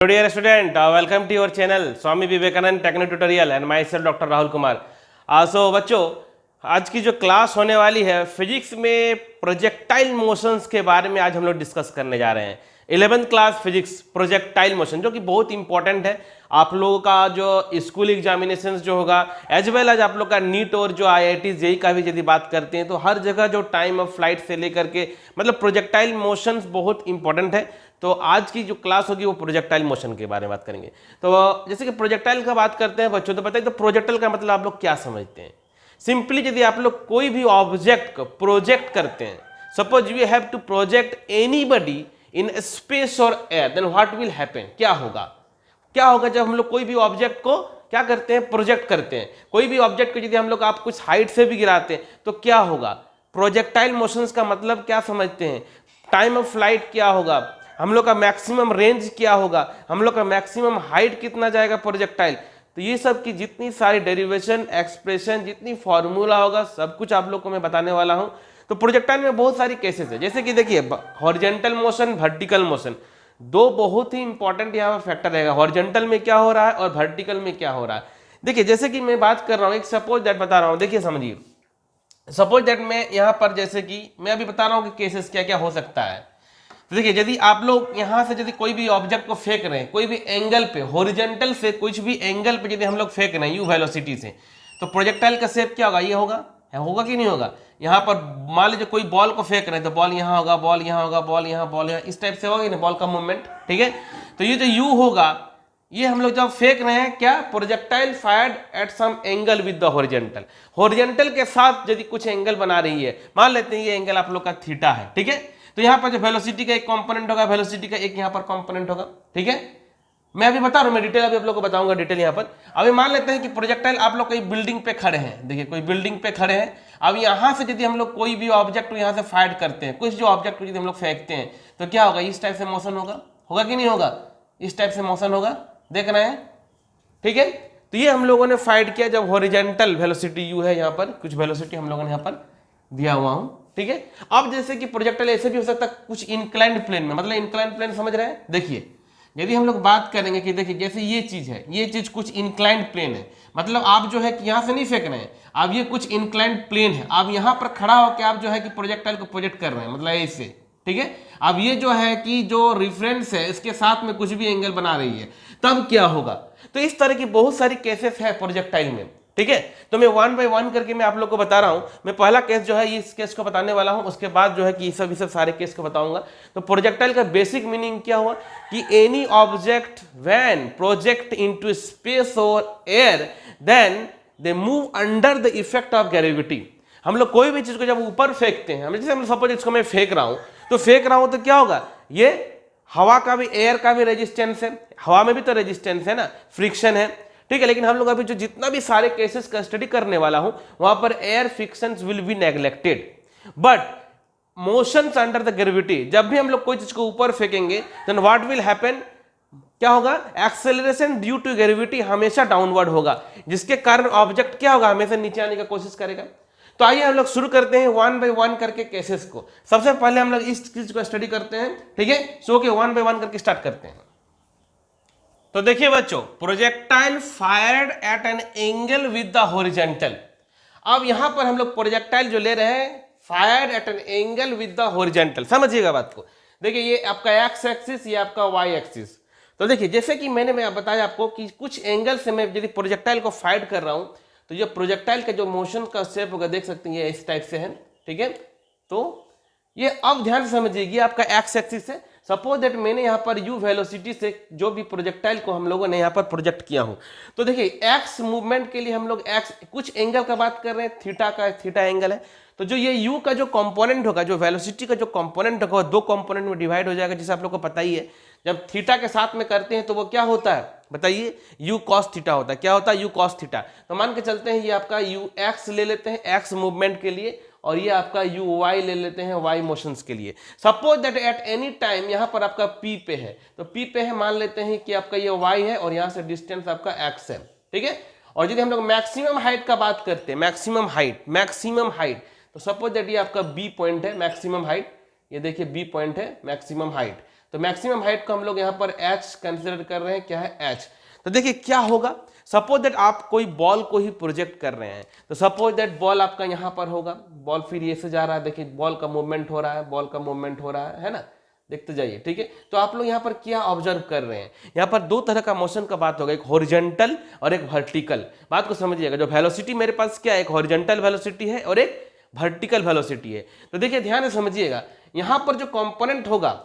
Dear student, welcome to your channel Swami Vivekananda technique tutorial and myself doctor Rahul Kumar. So बच्चों, आज की जो class होने वाली है फिजिक्स में प्रोजेक्टाइल मोशंस के बारे में आज हम लोग डिस्कस करने जा रहे हैं। 11th class physics projectile motion जो कि बहुत इंपॉर्टेंट है आप लोगों का जो स्कूल एग्जामिनेशन जो होगा एज वेल एज आप लोग का नीट और जो IIT जेई का भी यदि बात करते हैं तो हर जगह जो टाइम ऑफ फ्लाइट से लेकर के मतलब प्रोजेक्टाइल मोशंस बहुत इंपॉर्टेंट है। तो आज की जो क्लास होगी वो प्रोजेक्टाइल मोशन के बारे में बात करेंगे। तो जैसे कि प्रोजेक्टाइल का बात करते हैं बच्चों, तो बताइए तो प्रोजेक्टाइल का मतलब आप लोग क्या समझते हैं। सिंपली यदि आप लोग कोई भी ऑब्जेक्ट को प्रोजेक्ट करते हैं, suppose you have to project anybody in space और air, then what will happen, क्या होगा जब हम लोग कोई भी ऑब्जेक्ट को क्या करते हैं, प्रोजेक्ट करते हैं। कोई भी ऑब्जेक्ट को यदि हम लोग आप कुछ हाइट से भी गिराते हैं तो क्या होगा। प्रोजेक्टाइल मोशंस का मतलब क्या समझते हैं, टाइम ऑफ फ्लाइट क्या होगा, हम लोग का मैक्सिमम रेंज क्या होगा, हम लोग का मैक्सिमम हाइट कितना जाएगा प्रोजेक्टाइल। तो ये सब की जितनी सारी डेरिवेशन एक्सप्रेशन जितनी फॉर्मूला होगा सब कुछ आप लोग को मैं बताने वाला हूं। तो प्रोजेक्टाइल में बहुत सारी केसेस है, जैसे कि देखिए हॉरिजॉन्टल मोशन, वर्टिकल मोशन, दो बहुत ही इंपॉर्टेंट यहाँ पर फैक्टर रहेगा। हॉरिजॉन्टल में क्या हो रहा है और वर्टिकल में क्या हो रहा है। देखिए जैसे कि मैं बात कर रहा हूँ, एक सपोज दैट बता रहा हूँ, देखिए समझिए, सपोज दैट मैं यहाँ पर जैसे कि मैं अभी बता रहा हूँ कि केसेस क्या क्या हो सकता है। तो देखिए यदि आप लोग यहाँ से यदि कोई भी ऑब्जेक्ट को फेंक रहे हैं कोई भी एंगल पे, हॉरिजॉन्टल से कुछ भी एंगल पे यदि हम लोग फेंक रहे हैं यू वेलोसिटी से, तो प्रोजेक्टाइल का शेप क्या होगा, ये होगा कि नहीं होगा। यहाँ पर मान लीजिए कोई बॉल को फेंक रहे हैं तो बॉल यहाँ होगा, बॉल यहाँ होगा, बॉल यहाँ, बॉल यहाँ, इस टाइप से होगा ना बॉल का मूवमेंट, ठीक है। तो ये जो यू होगा ये हम लोग जब फेंक रहे हैं क्या, projectile fired at some angle with the horizontal, horizontal के साथ यदि कुछ एंगल बना रही है, मान लेते हैं ये एंगल आप लोग का थीटा है, ठीक है। तो यहाँ पर जो वेलोसिटी का एक कंपोनेंट होगा, वेलोसिटी का एक यहाँ पर कंपोनेंट होगा, ठीक है। मैं अभी बता रहा हूँ, मैं डिटेल अभी आप लोग को बताऊंगा डिटेल यहाँ पर। अभी मान लेते हैं कि प्रोजेक्टाइल आप लोग कोई बिल्डिंग पे खड़े हैं, देखिए कोई बिल्डिंग पे खड़े हैं। अब यहाँ से यदि हम लोग कोई भी ऑब्जेक्ट यहाँ से फायर करते हैं, कुछ जो ऑब्जेक्ट यदि हम लोग फेंकते हैं तो क्या होगा, इस टाइप से मोशन होगा कि नहीं होगा, इस टाइप से मोशन होगा, देख रहे हैं, ठीक है। तो ये हम लोगों ने फाइंड किया जब हॉरिजॉन्टल वेलोसिटी यू है, यहाँ पर कुछ वेलोसिटी हम लोगों ने यहाँ पर दिया हुआ हूं, ठीक है। अब जैसे कि प्रोजेक्टाइल ऐसे भी हो सकता है कुछ इंक्लाइंड प्लेन में, मतलब इंक्लाइंड प्लेन समझ रहे हैं। देखिए यदि हम लोग बात करेंगे कि देखिए जैसे ये चीज है, ये चीज कुछ इंक्लाइंड प्लेन है, मतलब आप जो है कि यहां से नहीं फेंक रहे हैं, अब ये कुछ इंक्लाइंड प्लेन है, आप यहां पर खड़ा होकर आप जो है कि प्रोजेक्टाइल को प्रोजेक्ट कर रहे हैं, मतलब ऐसे, ठीक है। अब ये जो है कि जो रिफरेंस है इसके साथ में कुछ भी एंगल बना रही है, तब क्या होगा। तो इस तरह की बहुत सारी केसेस है प्रोजेक्टाइल में, ठीक है। तो मैं वन बाय वन करके मैं आप लोग को बता रहा हूं। मैं पहला केस जो है इस केस को बताने वाला हूं, उसके बाद जो है कि ये सब सारे केस को बताऊंगा। तो प्रोजेक्टाइल का बेसिक मीनिंग क्या हुआ कि any object when project into space और air then they move under the effect of gravity. हम लोग कोई भी चीज को जब ऊपर फेंकते हैं, जैसे हम सपोज इसको मैं फेंक रहा हूं तो क्या होगा, ये हवा का भी एयर का भी रेजिस्टेंस है, हवा में भी तो रेजिस्टेंस है ना, फ्रिक्शन है, ठीक है। लेकिन हम लोग अभी जो जितना भी सारे केसेस का स्टडी करने वाला हूं वहां पर air friction will be neglected, but motions under the gravity, जब भी हम लोग कोई चीज को ऊपर फेंकेंगे देन व्हाट विल हैपन, क्या होगा, एक्सेलरेशन ड्यू टू ग्रेविटी हमेशा डाउनवर्ड होगा, जिसके कारण ऑब्जेक्ट क्या होगा, हमेशा नीचे आने की कोशिश करेगा। तो आइए हम लोग शुरू करते हैं वन बाय वन करके केसेस को। सबसे पहले हम लोग इस चीज को स्टडी करते हैं, ठीक है। सो के वन बाय वन करके स्टार्ट करते हैं। तो देखिए बच्चों, projectile fired eight an angle with the horizontal. अब यहां पर हम लोग प्रोजेक्टाइल जो ले रहे हैं fired eight an angle with the horizontal, समझिएगा बात को। देखिए ये आपका एक्स एक्सिस, ये आपका वाई एक्सिस। तो देखिए जैसे कि मैंने बताया आपको कि कुछ एंगल से मैं यदि प्रोजेक्टाइल को फायर कर रहा हूं तो ये प्रोजेक्टाइल का जो मोशन का शेप होगा देख सकते हैं ये इस टाइप से है, ठीक है। तो ये अब ध्यान से समझिए, ये आपका एक्स एक्सिस है। सपोज दैट मैंने यहाँ पर यू वेलोसिटी से जो भी प्रोजेक्टाइल को हम लोगों ने यहाँ पर प्रोजेक्ट किया हूँ, तो देखिए एक्स मूवमेंट के लिए हम लोग एक्स कुछ एंगल का बात कर रहे हैं, थीटा एंगल है। तो जो ये यू का जो कंपोनेंट होगा, जो वेलोसिटी का जो कंपोनेंट होगा, दो कंपोनेंट में डिवाइड हो जाएगा, जैसे आप लोग को पता ही है। जब थीटा के साथ में करते हैं तो वो क्या होता है बताइए, यू कॉस थीटा होता है। क्या होता है, यू कॉस थीटा। तो मान के चलते हैं ये आपका यू एक्स ले लेते हैं एक्स मूवमेंट के लिए, और ये आपका यू वाई ले लेते हैं वाई मोशंस के लिए। Suppose that at any time यहाँ पर आपका पी पे है, तो पी पे है, मान लेते हैं कि आपका ये वाई है और यहाँ से डिस्टेंस आपका एक्स है, ठीक है। और यदि हम लोग मैक्सिमम हाइट का बात करते हैं, मैक्सिमम हाइट, तो सपोज दैट ये आपका बी पॉइंट है, मैक्सिमम हाइट, ये देखिए बी पॉइंट है मैक्सिमम हाइट। तो मैक्सिमम हाइट को हम लोग यहाँ पर h कंसिडर कर रहे हैं, क्या है h। तो देखिए क्या होगा, सपोज दैट आप कोई बॉल को ही प्रोजेक्ट कर रहे हैं, तो सपोज दैट बॉल आपका यहाँ पर होगा, बॉल फिर ये से जा रहा है, देखिए बॉल का मूवमेंट हो रहा है, बॉल का मूवमेंट हो रहा है ना, देखते जाइए, ठीक है। तो आप लोग यहाँ पर क्या ऑब्जर्व कर रहे हैं, यहाँ पर दो तरह का मोशन का बात होगा, एक हॉरिजॉन्टल और एक वर्टिकल। बात को समझिएगा, जो वेलोसिटी मेरे पास क्या है, एक हॉरिजॉन्टल वेलोसिटी है और एक वर्टिकल वेलोसिटी है। तो देखिए ध्यान से समझिएगा, यहाँ पर जो कंपोनेंट होगा,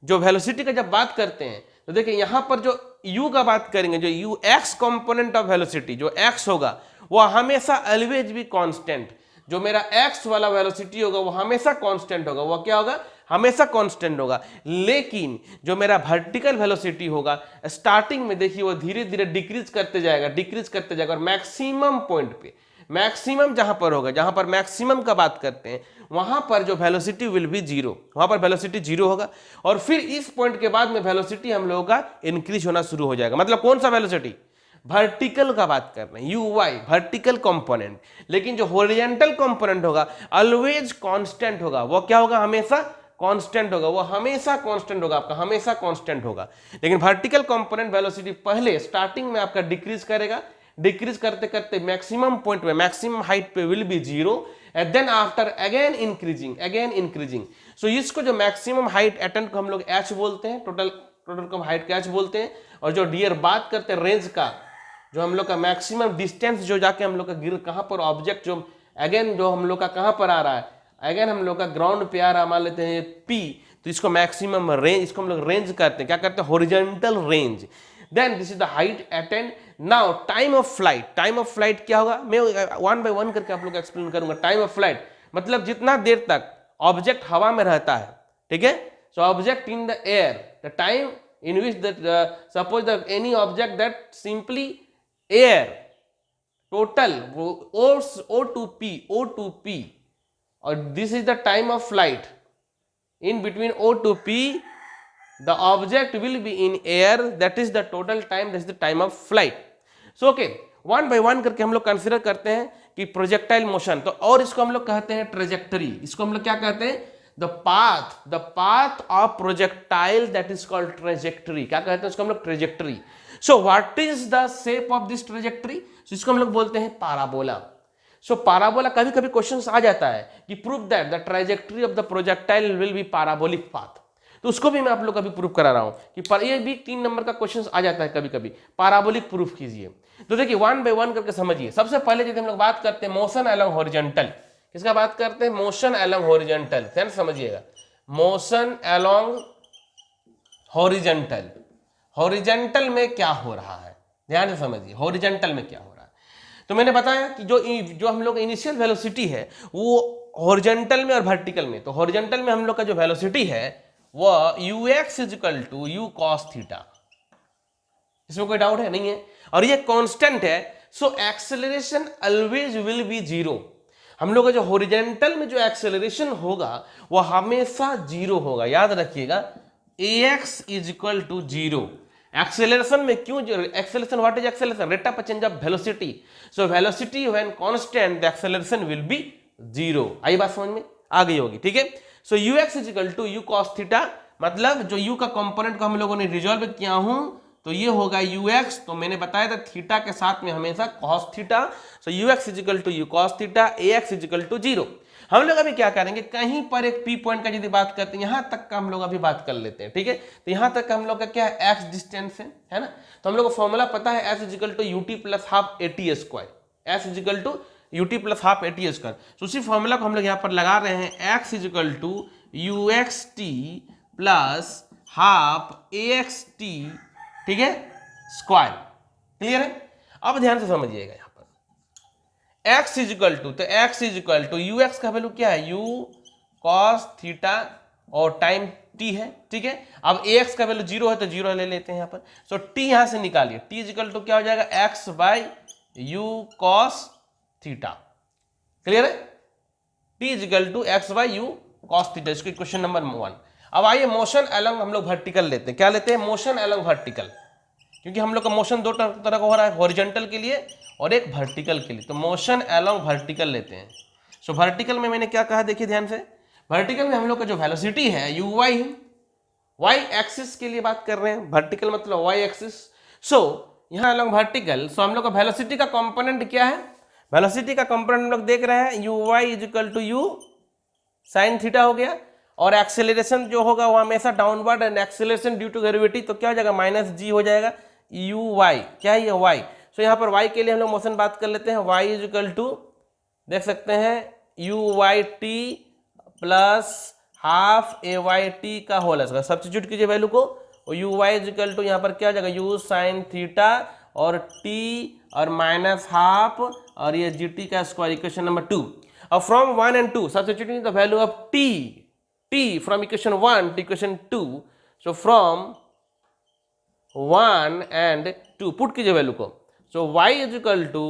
जो वेलोसिटी का जब बात करते हैं तो देखिए यहाँ पर जो u का बात करेंगे, जो u x component of velocity, जो x होगा वो हमेशा ऑलवेज भी कांस्टेंट, जो मेरा x वाला वेलोसिटी होगा वो हमेशा कांस्टेंट होगा, वो क्या होगा, हमेशा कांस्टेंट होगा। लेकिन जो मेरा वर्टिकल वेलोसिटी होगा स्टार्टिंग में देखिए वो धीरे धीरे डिक्रीज करते जाएगा और मैक्सिमम पॉइंट पे, मैक्सिमम जहां पर होगा, जहां पर मैक्सिमम का बात करते हैं वहां पर जो वेलोसिटी विल बी जीरो, वहां पर वेलोसिटी जीरो होगा और फिर इस पॉइंट के बाद में वेलोसिटी हम लोगों का इंक्रीज होना शुरू हो जाएगा। मतलब कौन सा वेलोसिटी, वर्टिकल का बात कर रहे हैं, यू वाई वर्टिकल कंपोनेंट। लेकिन जो हॉरिजॉन्टल कंपोनेंट होगा ऑलवेज कांस्टेंट होगा, वो क्या होगा, हमेशा कांस्टेंट होगा, वो हमेशा कांस्टेंट होगा, आपका हमेशा कांस्टेंट होगा। लेकिन वर्टिकल कंपोनेंट वेलोसिटी पहले स्टार्टिंग में आपका डिक्रीज करेगा, डिक्रीज करते करते मैक्सिमम पॉइंट पे, मैक्सिमम हाइट पे will be zero and then after again increasing. So इसको जो मैक्सिमम हाइट एटेंड को हम लोग h बोलते हैं, टोटल को हाइट का h बोलते हैं। और जो डियर बात करते हैं रेंज का, जो हम लोग का मैक्सिमम डिस्टेंस जो जाके हम लोग का गिर कहां पर ऑब्जेक्ट जो अगेन जो हम लोग का कहां पर आ रहा है, अगेन हम लोग का ग्राउंड पे आ रहा है, मान लेते हैं P, तो इसको मैक्सिमम रेंज, इसको हम लोग रेंज करते हैं, क्या करते हैं, horizontal range. Then this is the height attained. Now time of flight क्या होगा, मैं वन बाय वन करके आप लोग एक्सप्लेन करूंगा। टाइम ऑफ फ्लाइट मतलब जितना देर तक ऑब्जेक्ट हवा में रहता है, ठीक है। So object in the air, the time in which that suppose that any object that simply air total O2P, और this is the time of flight in between O to P, the object will be in air, that is the total time, that is the time of flight. So okay, one by one करके हम लोग consider करते हैं कि projectile motion, तो और इसको हम लोग कहते हैं ट्रेजेक्टरी। इसको हम लोग क्या कहते हैं, the path of projectile, that is called trajectory. क्या कहते हैं उसको हम लोग, trajectory. So what is the shape of this trajectory, इसको हम लोग बोलते हैं पाराबोला। सो पाराबोला, कभी कभी क्वेश्चंस आ जाता है कि prove that the trajectory of the projectile will be parabolic path, तो उसको भी मैं आप लोग अभी प्रूव करा रहा हूं कि पर ये भी 3 नंबर का क्वेश्चंस आ जाता है कभी कभी, पैराबोलिक प्रूफ कीजिए। तो देखिए वन बाय वन करके समझिए। सबसे पहले यदि हम लोग बात करते हैं मोशन अलोंग हॉरिजॉन्टल, किसका बात करते हैं, मोशन अलोंग हॉरिजॉन्टल। ध्यान समझिएगा, मोशन अलोंग हॉरिजॉन्टल, हॉरिजॉन्टल में क्या हो रहा है, ध्यान से समझिए, हॉरिजॉन्टल में क्या हो रहा है। तो मैंने बताया कि जो हम लोग इनिशियल वेलोसिटी है वो हॉरिजॉन्टल में और वर्टिकल में, तो हॉरिजॉन्टल में हम लोग का जो वेलोसिटी है वो ux equal to u cos theta, इसमें कोई डाउट है नहीं है, और ये कांस्टेंट है। So acceleration always will be zero. हम लोग का जो हॉरिजॉन्टल में जो एक्सेलरेशन होगा वो हमेशा जीरो होगा, याद रखिएगा, ax is equal to zero. Acceleration में क्यों, acceleration, what is acceleration, rate of change of velocity. So velocity when constant the acceleration will be zero. आई बात समझ में आ गई होगी, ठीक है। So ux is equal to u cos theta, मतलब जो u का कंपोनेंट को हम लोगों ने रिजॉल्व किया हूं तो ये होगा ux, तो मैंने बताया था थीटा के साथ में हमेशा cos theta. So ux is equal to u cos theta, ax is equal to zero. हम लोग अभी क्या करेंगे, कहीं पर एक P पॉइंट का यदि बात करते हैं, यहां तक का हम लोग अभी बात कर लेते हैं, ठीक है। तो यहां तक का हम लोग का क्या है, x डिस्टेंस है ना। तो हम लोग को फॉर्मूला पता है, s is equal to ut plus half at square, s is equal to ut plus half at square. तो उसी फॉर्मूला को हम लोग यहाँ पर लगा रहे हैं, x is equal to uxt plus half axt, ठीक है, स्क्वायर। क्लियर है। अब ध्यान से समझिएगा, यहाँ पर x इज इक्वल टू, तो x is equal to ux का वैल्यू क्या है, u cos थीटा और टाइम t है, ठीक है। अब ax का वैल्यू जीरो है तो जीरो ले लेते हैं यहाँ पर। सो t यहां से निकालिए, t इज इक्वल टू क्या हो जाएगा, x by u cos theta. Clear है, t is equal to x by u cos theta. इसको क्वेश्चन नंबर 1। अब आइए मोशन अलोंग हम लोग वर्टिकल लेते हैं। क्या लेते हैं, मोशन अलोंग वर्टिकल, क्योंकि हम लोग का मोशन दो तरह का हो रहा है, हॉरिजॉन्टल के लिए और एक वर्टिकल के लिए। तो मोशन अलोंग वर्टिकल लेते हैं। सो वर्टिकल में मैंने क्या कहा, देखिए ध्यान से, वर्टिकल में हम लोग का जो वेलोसिटी है uy है, वाई एक्सिस के लिए बात कर रहे हैं, वर्टिकल मतलब वाई एक्सिस। सो यहाँ लोग वर्टिकल, सो हम लोग का वेलोसिटी का कंपोनेंट क्या है, वेलोसिटी का कंपोनेंट हम लोग देख रहे हैं u y is equal to u sine theta हो गया, और एक्सेलरेशन जो होगा वो हमेशा downward, and acceleration due to gravity तो क्या हो जाएगा माइनस जी हो जाएगा, यू वाई क्या है ये वाई। सो यहाँ पर वाई के लिए हम लोग मोशन बात कर लेते हैं, वाई इज इक्वल टू देख सकते हैं u y t plus half a y t का होल स्क्वायर, सब्स्टिट्यूट कीजिए वैल्यू को, और u y is equal to यहाँ पर क्या हो जाएगा यू साइन थीटा और टी और माइनस हाफ और ये जी टी का स्क्वायर, इक्वेशन नंबर 2। और from 1 and 2 substituting the value of t from equation 1 to equation 2, so from 1 and 2 put कीजिए वैल्यू को, so y is equal to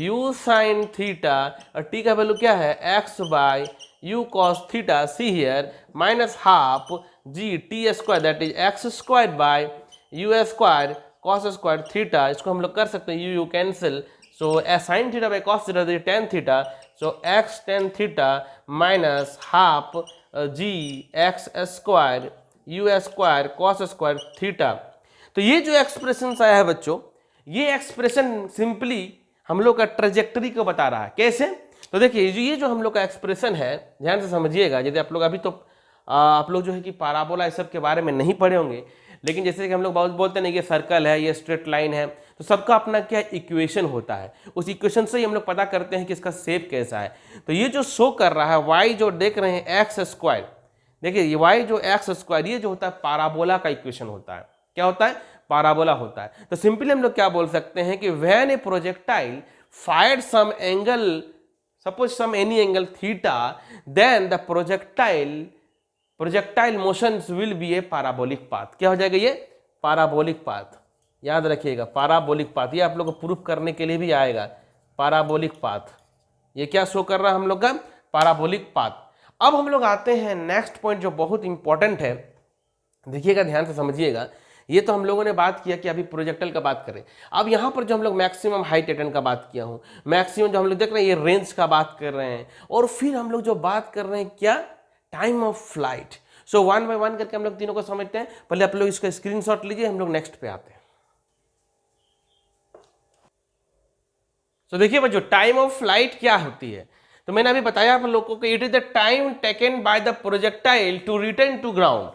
u sin theta और t का value क्या है x by u cos theta, see here minus half g t square that is x squared by u square cos square theta, इसको हम लोग कर सकते हैं u cancel, so sin theta by cos theta is tan theta, so x tan theta minus half g x square u square cos square theta। तो ये जो expression आया है बच्चों, ये एक्सप्रेशन सिंपली हम लोग का ट्रेजेक्टरी को बता रहा है। कैसे? तो देखिए ये जो हम लोग का एक्सप्रेशन है, ध्यान से समझिएगा, यदि आप लोग अभी तो आप लोग जो है कि पैराबोला इस सब के बारे में नहीं पढ़े होंगे, लेकिन जैसे कि हम लोग बहुत बोलते हैं ना, ये सर्कल है, ये स्ट्रेट लाइन है, तो सबका अपना क्या इक्वेशन होता है, उस इक्वेशन से ही हम लोग पता करते हैं कि इसका शेप कैसा है। तो ये जो शो कर रहा है वाई जो देख रहे हैं एक्स स्क्वायर, देखिए ये वाई जो एक्स स्क्वायर ये जो होता है पैराबोला का इक्वेशन होता है। क्या होता है? पैराबोला होता है। तो सिंपली हम लोग क्या बोल सकते हैं कि when a projectile fired some angle, suppose some any angle theta, then the projectile motions will be a parabolic path. क्या हो जाएगा? ये पैराबोलिक पाथ। याद रखिएगा पैराबोलिक पाथ, ये आप लोग को प्रूफ करने के लिए भी आएगा। पैराबोलिक पाथ ये क्या शो कर रहा है हम लोग का? Parabolic path. अब हम लोग आते हैं नेक्स्ट पॉइंट जो बहुत इंपॉर्टेंट है, देखिएगा ध्यान से समझिएगा। ये तो हम लोगों ने बात किया कि अभी प्रोजेक्टाइल का बात करें। अब यहाँ पर जो हम लोग मैक्सिमम हाइट अटेंड का बात किया हूँ, मैक्सिमम जो हम लोग देख रहे हैं ये रेंज का बात कर रहे हैं, और फिर हम लोग जो बात कर रहे हैं क्या? Time of flight. So one by one करके हम लोग तीनों को समझते हैं। पहले आप लोग इसका स्क्रीनशॉट लीजिए, हम लोग नेक्स्ट पे आते हैं। तो देखिए बच्चों टाइम ऑफ फ्लाइट क्या होती है, तो मैंने अभी बताया आप लोगों को, it is the time taken by the projectile to return to ground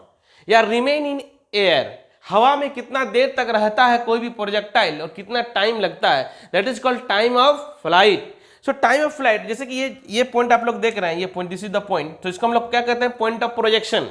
या रिमेन इन एयर। हवा में कितना देर तक रहता है कोई भी प्रोजेक्टाइल और कितना टाइम लगता है, that is called time of flight. So time of flight, जैसे कि ये पॉइंट आप लोग देख रहे हैं, ये point, this is the point, तो इसको हम लोग क्या कहते हैं? Point of projection.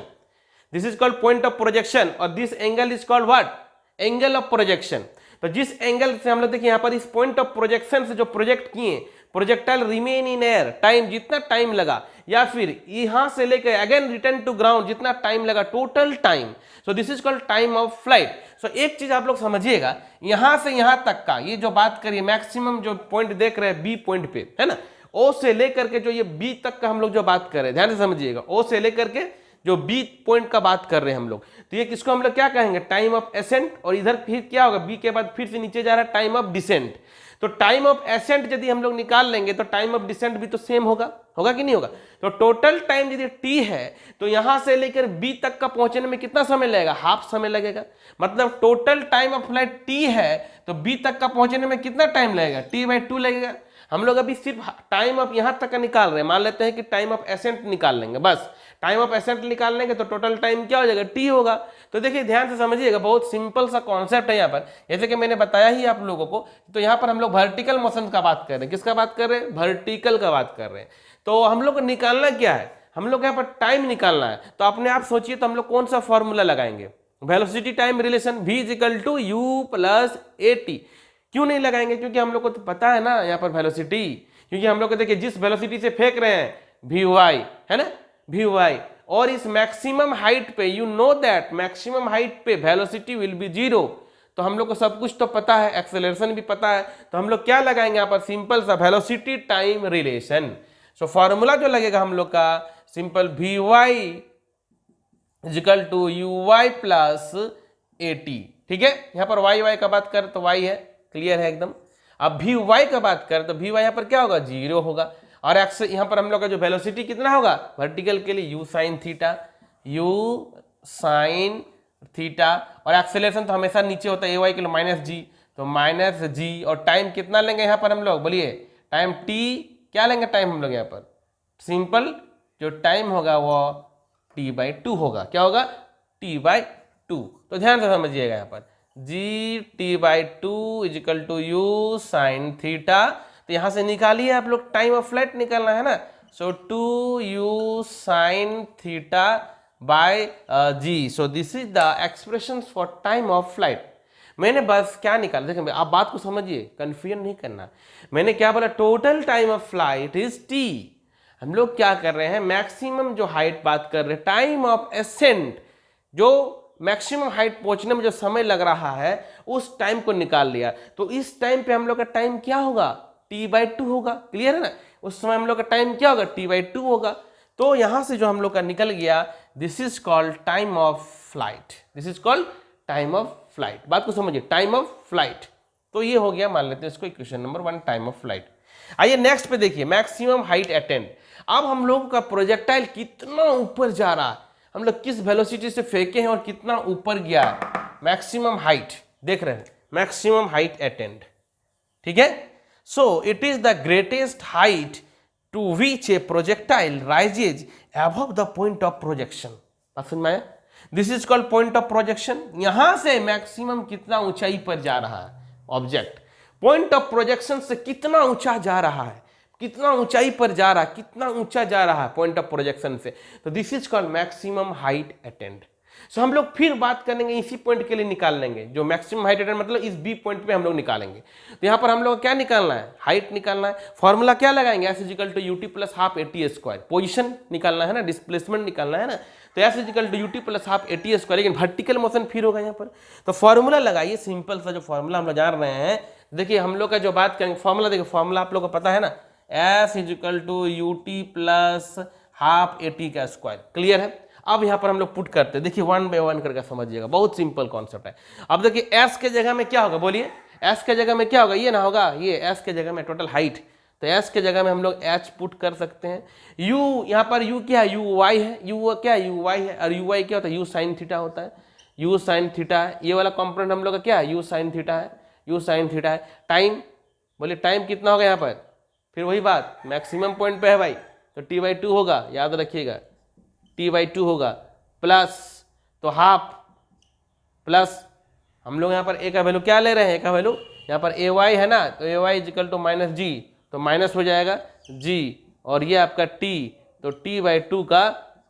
This is called point of projection, और this angle is called what? Angle of projection. तो जिस एंगल से हम लोग देखिए यहाँ पर इस पॉइंट ऑफ प्रोजेक्शन से जो प्रोजेक्ट किए projectile remain in air, time जितना टाइम लगा, या फिर यहां से लेकर अगेन रिटर्न टू ग्राउंड जितना टाइम लगा, total time. So this is called time of flight. So एक चीज आप लोग समझिएगा, यहां से यहां तक का ये जो बात करिए, मैक्सिमम जो पॉइंट देख रहे हैं बी पॉइंट पे, है ना, ओ से लेकर के जो ये बी तक का हम लोग जो बात कर रहे हैं, ध्यान से समझिएगा, ओ से लेकर के जो बी पॉइंट का बात कर रहे हैं हम लोग, तो ये किसको हम लोग क्या कहेंगे? Time of accent. और इधर फिर क्या होगा? बी के बाद फिर से नीचे जा रहा है टाइम ऑफ डिसेंट। तो टाइम ऑफ एसेंट यदि हम लोग निकाल लेंगे तो टाइम ऑफ डिसेंट भी तो सेम होगा, होगा कि नहीं होगा? तो टोटल टाइम यदि टी है तो यहां से लेकर बी तक का पहुंचने में कितना समय लगेगा? हाफ समय लगेगा। मतलब total time of flight T है तो बी तक का पहुंचने में कितना टाइम लगेगा? t/2 लगेगा। हम लोग अभी सिर्फ टाइम ऑफ यहां तक का निकाल रहे हैं, मान लेते हैं कि टाइम ऑफ एसेंट निकाल लेंगे, बस टाइम ऑफ एसेंट निकाल लेंगे तो टोटल टाइम क्या हो जाएगा? टी होगा। तो देखिए ध्यान से समझिएगा, बहुत सिंपल सा कॉन्सेप्ट है यहाँ पर, जैसे कि मैंने बताया ही आप लोगों को। तो यहाँ पर हम लोग वर्टिकल मोशन का बात कर रहे हैं। किसका बात कर रहे हैं? वर्टिकल का बात कर रहे हैं। तो हम लोग को निकालना क्या है? हम लोग यहाँ पर टाइम निकालना है। तो अपने आप सोचिए, तो हम लोग कौन सा फॉर्मूला लगाएंगे? Velocity time relation, v = u + at। क्यों नहीं लगाएंगे? क्योंकि हम लोग को तो पता है ना यहाँ पर वेलोसिटी, क्योंकि हम लोग को देखिए जिस वेलोसिटी से फेंक रहे हैं vy है ना, vy, और इस मैक्सिमम हाइट पे you know that maximum height पे वेलोसिटी विल बी 0। तो हम लोग को सब कुछ तो पता है, एक्सेलरेशन भी पता है, तो हम लोग क्या लगाएंगे यहाँ पर? सिंपल सा velocity time relation. So formula जो लगेगा हम लोग का सिंपल vy = uy + at। ठीक है, यहाँ पर y का बात करें तो y है, क्लियर है एकदम। अब vy का बात करें तो vy यहाँ पर क्या होगा? 0 होगा। और एक्स यहाँ पर हम लोग का जो वेलोसिटी कितना होगा वर्टिकल के लिए? u sin theta, u sin theta, और एक्सेलरेशन तो हमेशा नीचे होता है, ए वाई के लिए माइनस जी, तो माइनस जी, और टाइम कितना लेंगे यहाँ पर हम लोग, बोलिए टाइम टी, क्या लेंगे टाइम हम लोग यहाँ पर, सिंपल जो टाइम होगा वो t/2 होगा, क्या होगा, t/2। तो ध्यान से समझिएगा यहाँ पर g t/2 is equal to u sine theta, तो यहाँ से निकालिए आप लोग, टाइम ऑफ फ्लाइट निकालना है ना, so 2u sine theta by g, so this is the expression for time of flight. मैंने बस क्या निकाला, देखिए आप बात को समझिए, कंफ्यूजन नहीं करना, मैंने क्या बोला, total time of flight is T. हम लोग क्या कर रहे हैं, मैक्सिमम जो हाइट बात कर रहे हैं, टाइम ऑफ एसेंट, जो मैक्सिमम हाइट पहुंचने में जो समय लग रहा है उस टाइम को निकाल लिया, तो इस टाइम पे हम लोग का टाइम क्या होगा, t/2 होगा, क्लियर है ना, उस समय हम लोग का टाइम क्या होगा, t/2 होगा। तो यहां से जो हम लोग का निकल गया, this is called time of flight, this is called time of flight. बात को समझिए, टाइम ऑफ फ्लाइट, तो ये हो गया, मान लेते हैं इसको equation number 1, time of flight. आइए नेक्स्ट पे देखिए, मैक्सिमम हाइट अटेंड। अब हम लोग का प्रोजेक्टाइल कितना ऊपर जा रहा है, हम लोग किस वेलोसिटी से फेंके हैं और कितना ऊपर गया, मैक्सिमम हाइट देख रहे हैं, मैक्सिमम हाइट अटेंड, ठीक है। So it is the greatest height to which a projectile rises above the point of projection. बात समझ में आया, this is called point of projection. यहां से मैक्सिमम कितना ऊंचाई पर जा रहा है ऑब्जेक्ट, पॉइंट ऑफ प्रोजेक्शन से कितना ऊंचा जा रहा है, कितना ऊंचाई पर जा रहा है, कितना ऊंचा जा रहा है पॉइंट ऑफ प्रोजेक्शन से, तो this is called maximum height attained. So हम लोग फिर बात करेंगे इसी पॉइंट के लिए निकाल लेंगे, जो मैक्सिमम हाइट अटेंड मतलब इस बी पॉइंट पे हम लोग निकालेंगे। तो यहाँ पर हम लोग क्या निकालना है, हाइट निकालना है, फॉर्मूला क्या लगाएंगे, s is equal to u t plus half a t square, position निकालना है ना, डिस्प्लेसमेंट निकालना है ना, तो s is equal to u t plus half a t square, लेकिन वर्टिकल मोशन फिर होगा यहाँ पर। तो फॉर्मूला लगाइए, सिंपल सा जो फॉर्मूला हम लोग जान रहे हैं, देखिए हम लोग का जो बात करेंगे फॉर्मूला, देखिए फॉर्मूला आप लोग को पता है ना, s is equal to u t plus half a t का स्क्वायर, क्लियर है। अब यहाँ पर हम लोग पुट करते हैं, देखिए 1 बाय 1 करके समझिएगा, बहुत सिंपल कॉन्सेप्ट है। अब देखिए एस के जगह में क्या होगा, बोलिए एस के जगह में क्या होगा, ये ना होगा, ये एस के जगह में टोटल हाइट, तो एस के जगह में हम लोग एच पुट कर सकते हैं। यू, यहाँ पर यू क्या है, यू वाई है, यू क्या है, यू वाई है, और यू वाई क्या होता है, यू साइन थीटा होता है, यू साइन थीटा है, ये वाला कॉम्पोनेंट हम लोग का क्या है, यू साइन थीटा है, यू साइन थीटा है। टाइम, बोलिए टाइम कितना होगा यहाँ पर, फिर वही बात, मैक्सिमम पॉइंट पे है भाई, तो t/2 होगा, याद रखिएगा t/2 होगा, प्लस तो हाफ, प्लस हम लोग यहाँ पर ए का वैल्यू क्या ले रहे हैं, ए का वैल्यू यहाँ पर ए वाई है ना, तो ए वाई इजिकल टू माइनस जी, तो माइनस हो जाएगा जी, और ये आपका टी, तो t/2 का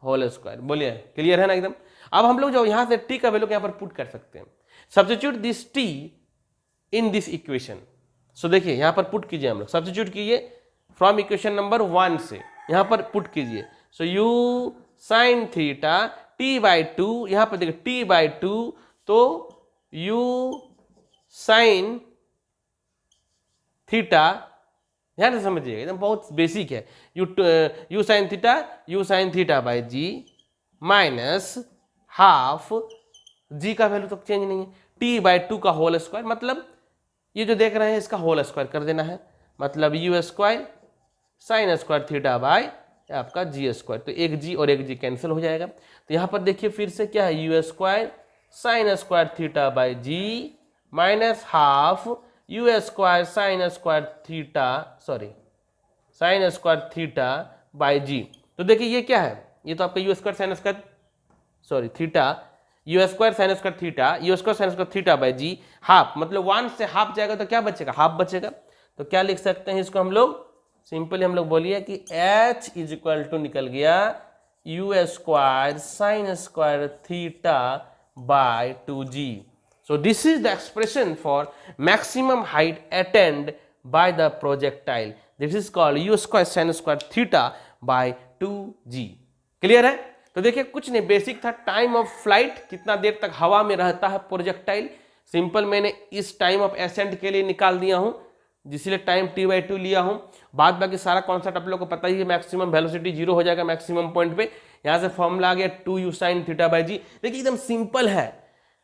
होल स्क्वायर, बोलिए क्लियर है ना एकदम। अब हम लोग जो यहाँ से टी का वैल्यू यहाँ पर पुट कर सकते हैं, substitute this T in this equation. So देखिए यहाँ पर पुट कीजिए, हम लोग सब्स्टिट्यूट कीजिए फ्रॉम इक्वेशन नंबर 1 से, यहाँ पर पुट कीजिए, so you sine theta t/2, यहाँ पर देखिए t/2, तो u साइन थीटा, ध्यान से समझिएगा एकदम बहुत बेसिक है, you sine theta by g minus half, जी का वैल्यू तो चेंज नहीं है, t/2 का होल स्क्वायर, मतलब ये जो देख रहे हैं इसका होल स्क्वायर कर देना है, मतलब you square sine square theta bye आपका जी स्क्वायर, तो एक जी और एक जी कैंसिल हो जाएगा। तो यहाँ पर देखिए फिर से क्या है, u square sine square theta by g minus half u square sine square theta, sorry sine square theta by g. तो देखिए ये क्या है, ये तो आपका u square sine square, sorry theta, u square sine square theta, u square sine square theta by g, half, मतलब 1 से हाफ जाएगा तो क्या बचेगा, हाफ बचेगा। तो क्या लिख सकते हैं इसको हम लोग, सिंपली हम लोग बोलिए कि h इज इक्वल टू निकल गया you square sine square theta bye 2g। So this is the expression for maximum height attend bye the projectile, this is called you square sine square theta bye 2g। Clear है। तो देखिए कुछ नहीं, basic था, time of flight, कितना देर तक हवा में रहता है प्रोजेक्टाइल, सिंपल मैंने इस टाइम ऑफ एसेंट के लिए निकाल दिया हूं, जिसलिए टाइम t/2 लिया हूं। बाद बाकी सारा कॉन्सेप्ट आप लोगों को पता ही है, मैक्सिमम वेलोसिटी 0 हो जाएगा मैक्सिमम पॉइंट पे, यहां से फॉर्मूला आ गया 2u sin थीटा बाय जी। देखिए एकदम सिंपल है,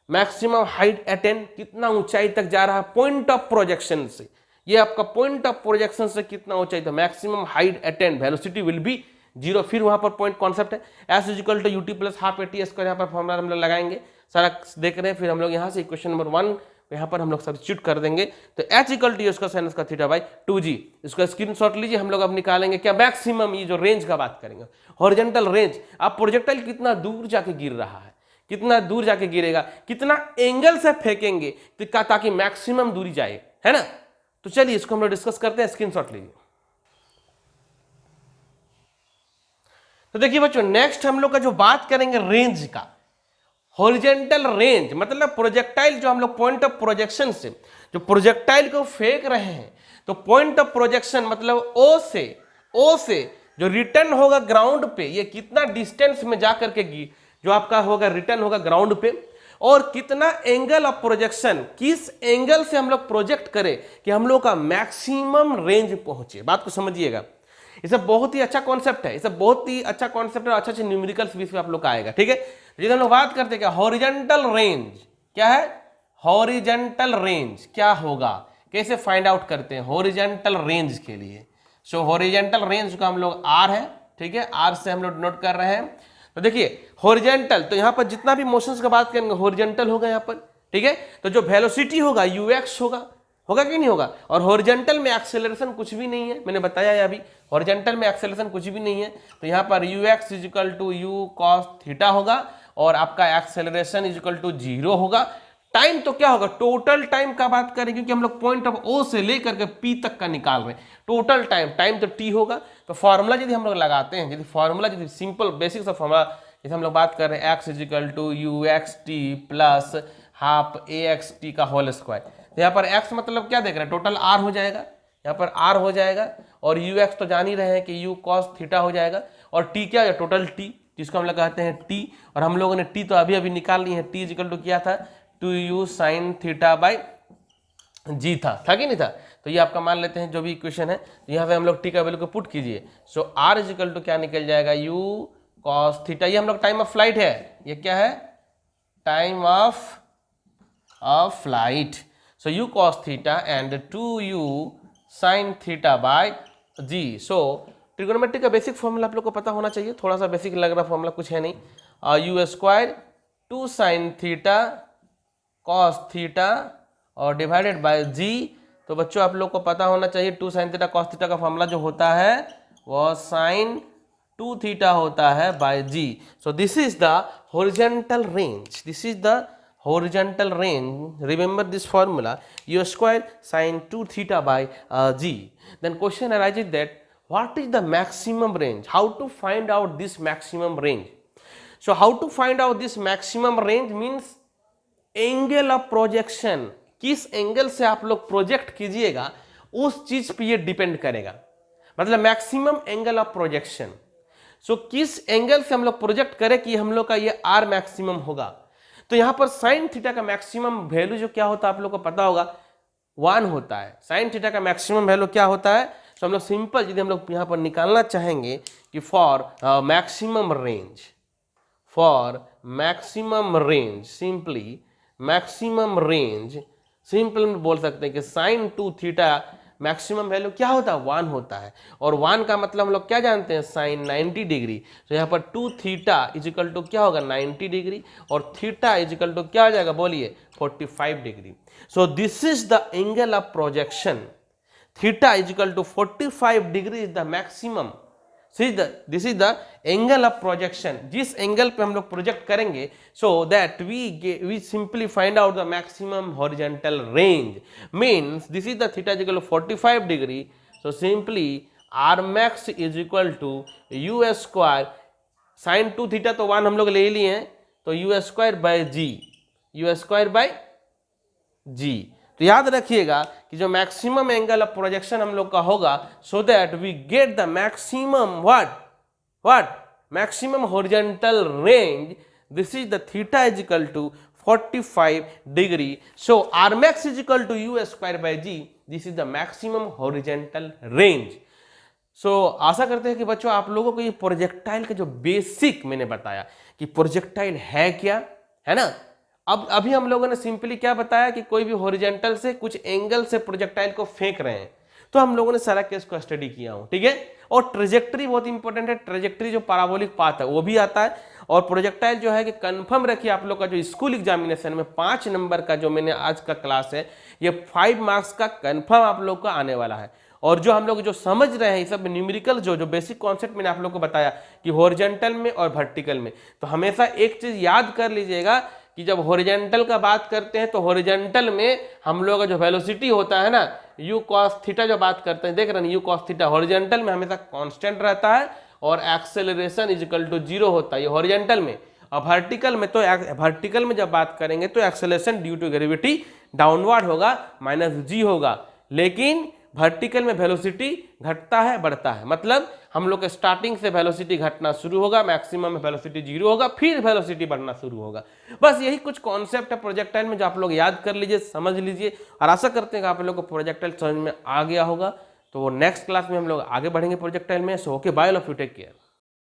मैक्सिमम हाइट अटेन, कितना ऊंचाई तक जा रहा है पॉइंट ऑफ प्रोजेक्शन से, ये आपका पॉइंट ऑफ प्रोजेक्शन से कितना ऊंचाई, तो maximum height attain velocity will be 0, फिर वहां पर पॉइंट कॉन्सेप्ट है s is equal to u t plus half a t square, यहाँ पर फॉर्मूला हम लोग लगाएंगे, सारा देख रहे हैं। फिर हम लोग यहाँ से इक्वेशन नंबर 1 यहाँ पर हम लोग सब्स्टिट्यूट कर देंगे, तो h इक्वल टू उसका साइन उसका थीटा बाई 2g। इसका स्क्रीनशॉट लीजिए, हम लोग अब निकालेंगे क्या, मैक्सिमम, ये जो रेंज का बात करेंगे, हॉरिजॉन्टल रेंज। अब प्रोजेक्टाइल कितना दूर जाके गिर रहा है, कितना दूर जाके गिरेगा, कितना एंगल से फेंकेंगे ताकि मैक्सिमम दूरी जाए, है ना। तो चलिए इसको हम लोग डिस्कस करते हैं, स्क्रीनशॉट लीजिए। तो देखिए बच्चों, नेक्स्ट हम लोग का जो बात करेंगे रेंज का, हॉरिजॉन्टल रेंज मतलब प्रोजेक्टाइल जो हम लोग पॉइंट ऑफ प्रोजेक्शन से जो प्रोजेक्टाइल को फेंक रहे हैं, तो पॉइंट ऑफ प्रोजेक्शन मतलब ओ से जो रिटर्न होगा ग्राउंड पे, ये कितना डिस्टेंस में जाकर के जो आपका होगा रिटर्न होगा ग्राउंड पे, और कितना एंगल ऑफ प्रोजेक्शन, किस एंगल से हम लोग प्रोजेक्ट करें कि हम लोग का मैक्सिमम रेंज पहुंचे। बात को समझिएगा, ये सब बहुत ही अच्छा कॉन्सेप्ट है, ये सब बहुत ही अच्छा कॉन्सेप्ट है, अच्छे न्यूमेरिकल्स भी इसमें आप लोग का आएगा, ठीक है। जिसे हम लोग बात करते हैं क्या, हॉरिजॉन्टल रेंज क्या है, हॉरिजॉन्टल रेंज क्या होगा, कैसे फाइंड आउट करते हैं हॉरिजॉन्टल रेंज के लिए। सो हॉरिजॉन्टल रेंज का हम लोग आर है, ठीक है, आर से हम लोग नोट कर रहे हैं। तो देखिए हॉरिजॉन्टल, तो यहाँ पर जितना भी मोशंस का बात करेंगे हॉरिजॉन्टल होगा यहाँ पर, ठीक है। तो जो वेलोसिटी होगा यूएक्स होगा कि नहीं होगा, और हॉरिजॉन्टल में एक्सेलरेशन कुछ भी नहीं है, मैंने बताया है अभी, हॉरिजॉन्टल में एक्सेलरेशन कुछ भी नहीं है। तो यहाँ पर ux is equal to u cos theta होगा, और आपका एक्सेलरेशन इज इक्वल टू 0 होगा। टाइम तो क्या होगा, टोटल टाइम का बात करें, क्योंकि हम लोग पॉइंट ऑफ ओ से लेकर के पी तक का निकाल रहे हैं, टोटल टाइम तो टी होगा। तो फॉर्मूला यदि हम लोग लगाते हैं, यदि फॉर्मूला यदि सिंपल बेसिक सा फॉर्मूला जैसे हम लोग बात कर रहे हैं, x is equal to u x t plus half a x t का होल स्क्वायर। तो यहाँ पर x मतलब क्या देख रहे हैं, टोटल r हो जाएगा, यहाँ पर r हो जाएगा, और ux तो जान ही रहे हैं कि u cos थीटा हो जाएगा, और t क्या है, टोटल t, जिसको हम लोग कहते हैं t, और हम लोगों ने t तो अभी अभी निकाल ली है, t इक्वल टू क्या था, 2u sin theta by g था कि नहीं था। तो ये आपका मान लेते हैं जो भी इक्वेशन है, तो यहाँ पे हम लोग t का वैल्यू को पुट कीजिए। सो r इक्वल टू क्या निकल जाएगा, u cos थीटा, ये हम लोग टाइम ऑफ फ्लाइट है, ये क्या है, time of flight. So u cos theta and 2u sin theta by g। So trigonometry का बेसिक फॉर्मूला आप लोग को पता होना चाहिए, थोड़ा सा बेसिक लग रहा फॉर्मूला कुछ है नहीं, u square 2 sin theta cos theta और डिवाइडेड बाय g। तो बच्चों आप लोग को पता होना चाहिए 2 sin थीटा cos थीटा का फॉर्मूला जो होता है वो sin 2 थीटा होता है bye g। So this is the horizontal range, this is the horizontal range, remember this formula, u square sin 2 theta by g। Then question arises that what is the maximum range, how to find out this maximum range। So how to find out this maximum range means angle of projection, किस angle से आप लोग project कीजिएगा उस चीज पे ये depend करेगा, मतलब मैक्सिमम एंगल ऑफ प्रोजेक्शन। सो किस एंगल से हम लोग प्रोजेक्ट करें कि हम लोग का ये आर मैक्सिमम होगा। तो यहां पर साइन थीटा का मैक्सिमम वैल्यू जो क्या होता है आप लोग को पता होगा, 1 होता है। साइन थीटा का मैक्सिमम वैल्यू क्या होता है, तो हम लोग सिंपल यदि हम लोग यहां पर निकालना चाहेंगे कि for maximum range, simply maximum range, simple में बोल सकते हैं कि साइन 2 थीटा मैक्सिमम वैल्यू क्या होता है, 1 होता है, और 1 का मतलब हम लोग क्या जानते हैं, साइन 90 डिग्री। तो यहाँ पर 2 थीटा इज इक्वल टू क्या होगा, 90 डिग्री, और थीटा इज इक्वल टू क्या हो जाएगा, बोलिए 45 degree. So this is the angle of projection, theta is equal to 45 degree is the maximum. This is the angle of projection, जिस angle पे हम लोग प्रोजेक्ट करेंगे, so that we simply find out the maximum horizontal range. Means this is the theta is equal to 45 degree, so simply R max is equal to u square, sine 2 theta तो 1 हम लोग ले लिए हैं, तो u square by g, u square by g. तो याद रखिएगा कि जो मैक्सिमम एंगल ऑफ प्रोजेक्शन हम लोग का होगा, so that we get the maximum what maximum horizontal range, this is the theta is equal to 45 degree. So R max is equal to u square by g, this is the maximum horizontal range. So आशा करते हैं कि बच्चों आप लोगों को ये projectile का जो बेसिक मैंने बताया कि प्रोजेक्टाइल है क्या, है ना। अब अभी हम लोगों ने सिंपली क्या बताया कि कोई भी हॉरिजॉन्टल से कुछ एंगल से प्रोजेक्टाइल को फेंक रहे हैं, तो हम लोगों ने सारा केस को स्टडी किया हूं, ठीक है। और ट्रेजेक्टरी बहुत इंपॉर्टेंट है, ट्रेजेक्टरी जो पैराबोलिक पाथ है वो भी आता है, और प्रोजेक्टाइल जो है कि कंफर्म रखिए आप लोग का जो स्कूल एग्जामिनेशन में 5 नंबर का जो मैंने आज का क्लास है ये 5 मार्क्स का कंफर्म आप लोग का आने वाला है। और जो हम लोग जो समझ रहे हैं ये सब न्यूमेरिकल जो बेसिक कॉन्सेप्ट मैंने आप लोग को बताया कि हॉरिजॉन्टल में और वर्टिकल में, तो हमेशा एक चीज याद कर लीजिएगा कि जब हॉरिजॉन्टल का बात करते हैं तो हॉरिजॉन्टल में हम लोग का जो वेलोसिटी होता है ना यू कॉस थीटा जो बात करते हैं, देख रहे हैं यू कॉस थीटा, हॉरिजॉन्टल में हमेशा कांस्टेंट रहता है और एक्सेलरेशन इज इक्वल टू 0 होता है, ये हॉरिजॉन्टल में। और वर्टिकल में तो वर्टिकल में जब बात करेंगे तो acceleration due to gravity downward होगा, -g होगा, लेकिन वर्टिकल में वेलोसिटी घटता है बढ़ता है, मतलब हम लोग के स्टार्टिंग से वेलोसिटी घटना शुरू होगा, मैक्सिमम में वेलोसिटी 0 होगा, फिर वेलोसिटी बढ़ना शुरू होगा। बस यही कुछ कॉन्सेप्ट है प्रोजेक्टाइल में जो आप लोग याद कर लीजिए, समझ लीजिए, और आशा करते हैं कि आप लोग को प्रोजेक्टाइल समझ में आ गया होगा। तो नेक्स्ट क्लास में हम लोग आगे बढ़ेंगे प्रोजेक्टाइल में। So okay, bye, love you, take care.